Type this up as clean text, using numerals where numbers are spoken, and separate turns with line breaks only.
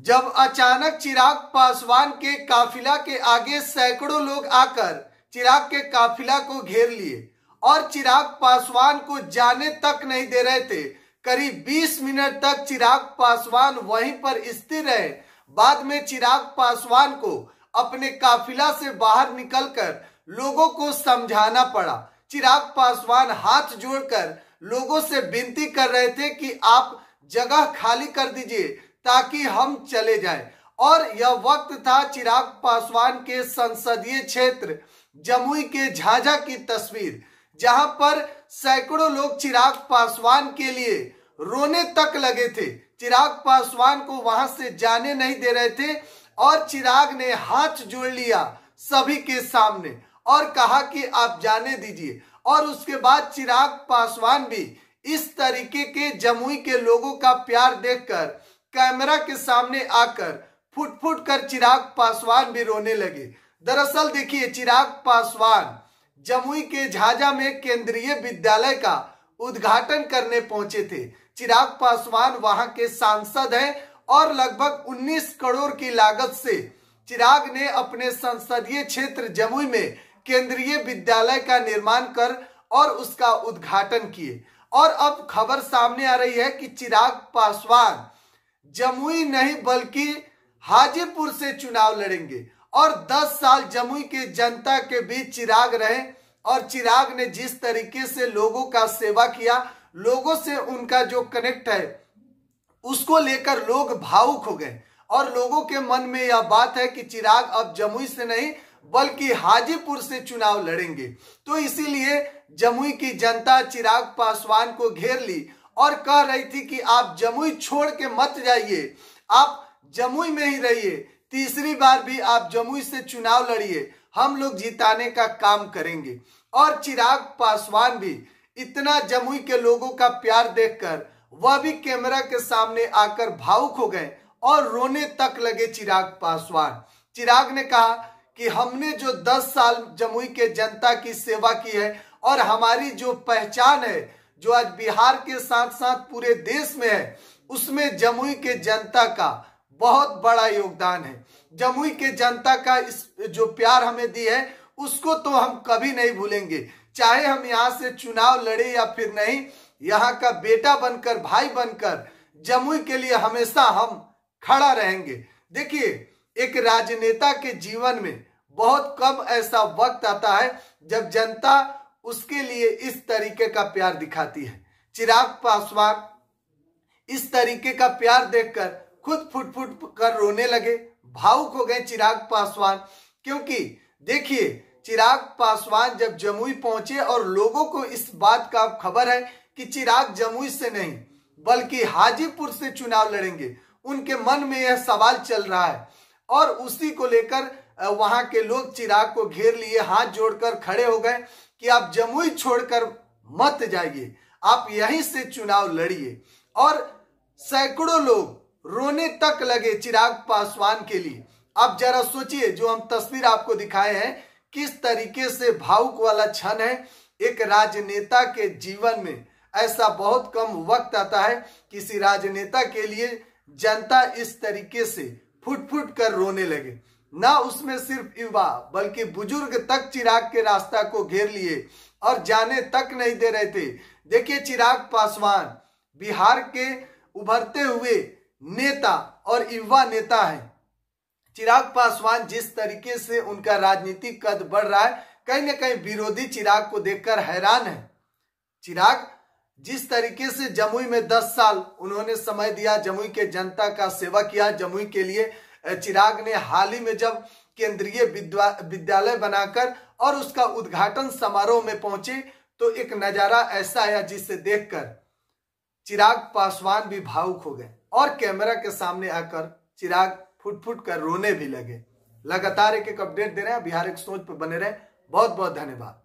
जब अचानक चिराग पासवान के काफिला के आगे सैकड़ों लोग आकर चिराग के काफिला को घेर लिए और चिराग पासवान को जाने तक नहीं दे रहे थे। करीब 20 मिनट तक चिराग पासवान वहीं पर स्थिर रहे। बाद में चिराग पासवान को अपने काफिला से बाहर निकलकर लोगों को समझाना पड़ा। चिराग पासवान हाथ जोड़कर लोगों से विनती कर रहे थे कि आप जगह खाली कर दीजिए ताकि हम चले जाएं। और यह वक्त था चिराग पासवान के संसदीय क्षेत्र जमुई के झाझा की तस्वीर, जहां पर सैकड़ों लोग चिराग पासवान के लिए रोने तक लगे थे। चिराग पासवान को वहां से जाने नहीं दे रहे थे और चिराग ने हाथ जोड़ लिया सभी के सामने और कहा कि आप जाने दीजिए। और उसके बाद चिराग पासवान भी इस तरीके के जमुई के लोगों का प्यार देखकर कैमरा के सामने आकर फुट फुट कर चिराग पासवान भी रोने लगे। दरअसल देखिए, चिराग पासवान जमुई के झाझा में केंद्रीय विद्यालय का उद्घाटन करने पहुंचे थे। चिराग पासवान वहां के सांसद हैं और लगभग 19 करोड़ की लागत से चिराग ने अपने संसदीय क्षेत्र जमुई में केंद्रीय विद्यालय का निर्माण कर और उसका उद्घाटन किए। और अब खबर सामने आ रही है कि चिराग पासवान जमुई नहीं बल्कि हाजीपुर से चुनाव लड़ेंगे और 10 साल जमुई के जनता के बीच चिराग रहे और चिराग ने जिस तरीके से लोगों का सेवा किया, लोगों से उनका जो कनेक्ट है उसको लेकर लोग भावुक हो गए और लोगों के मन में यह बात है कि चिराग अब जमुई से नहीं बल्कि हाजीपुर से चुनाव लड़ेंगे। तो इसीलिए जमुई की जनता चिराग पासवान को घेर ली और कह रही थी कि आप जमुई छोड़ के मत जाइए, आप जमुई में ही रहिए, तीसरी बार भी आप जमुई से चुनाव लड़िए, हम लोग जिताने का काम करेंगे। और चिराग पासवान भी इतना जमुई के लोगों का प्यार देखकर वह भी कैमरा के सामने आकर भावुक हो गए और रोने तक लगे चिराग पासवान। चिराग ने कहा कि हमने जो 10 साल जमुई के जनता की सेवा की है और हमारी जो पहचान है, जो आज बिहार के साथ साथ पूरे देश में है, उसमें जमुई के जनता का बहुत बड़ा योगदान है। जमुई के जनता का इस जो प्यार हमें दी है उसको तो हम कभी नहीं भूलेंगे। चाहे हम यहाँ से चुनाव लड़े या फिर नहीं, यहाँ का बेटा बनकर, भाई बनकर जमुई के लिए हमेशा हम खड़ा रहेंगे। देखिए, एक राजनेता के जीवन में बहुत कम ऐसा वक्त आता है जब जनता उसके लिए इस तरीके का प्यार दिखाती है। चिराग पासवान इस तरीके का प्यार देखकर खुद फुट फुट कर रोने लगे, भावुक हो गए चिराग पासवान। क्योंकि देखिए, चिराग पासवान जब जमुई पहुंचे और लोगों को इस बात का खबर है कि चिराग जमुई से नहीं बल्कि हाजीपुर से चुनाव लड़ेंगे, उनके मन में यह सवाल चल रहा है और उसी को लेकर वहां के लोग चिराग को घेर लिए, हाथ जोड़कर खड़े हो गए कि आप जमुई छोड़कर मत जाइए, आप यहीं से चुनाव लड़िए। और सैकड़ों लोग रोने तक लगे चिराग पासवान के लिए। आप जरा सोचिए, जो हम तस्वीर आपको दिखाए हैं किस तरीके से भावुक वाला क्षण है। एक राजनेता के जीवन में ऐसा बहुत कम वक्त आता है किसी राजनेता के लिए जनता इस तरीके से फुट फुट कर रोने लगे। ना उसमें सिर्फ युवा बल्कि बुजुर्ग तक चिराग के रास्ता को घेर लिए और जाने तक नहीं दे रहे थे। देखिए, चिराग पासवान बिहार के उभरते हुए नेता और युवा नेता हैं। चिराग पासवान जिस तरीके से उनका राजनीतिक कद बढ़ रहा है, कहीं ना कहीं विरोधी चिराग को देखकर हैरान है। चिराग जिस तरीके से जमुई में 10 साल उन्होंने समय दिया, जमुई के जनता का सेवा किया, जमुई के लिए चिराग ने हाल ही में जब केंद्रीय विद्यालय बनाकर और उसका उद्घाटन समारोह में पहुंचे तो एक नजारा ऐसा आया जिसे देखकर चिराग पासवान भी भावुक हो गए और कैमरा के सामने आकर चिराग फुट फुट कर रोने भी लगे। लगातार एक अपडेट दे रहे हैं, बिहार एक सोच पर बने रहे। बहुत बहुत धन्यवाद।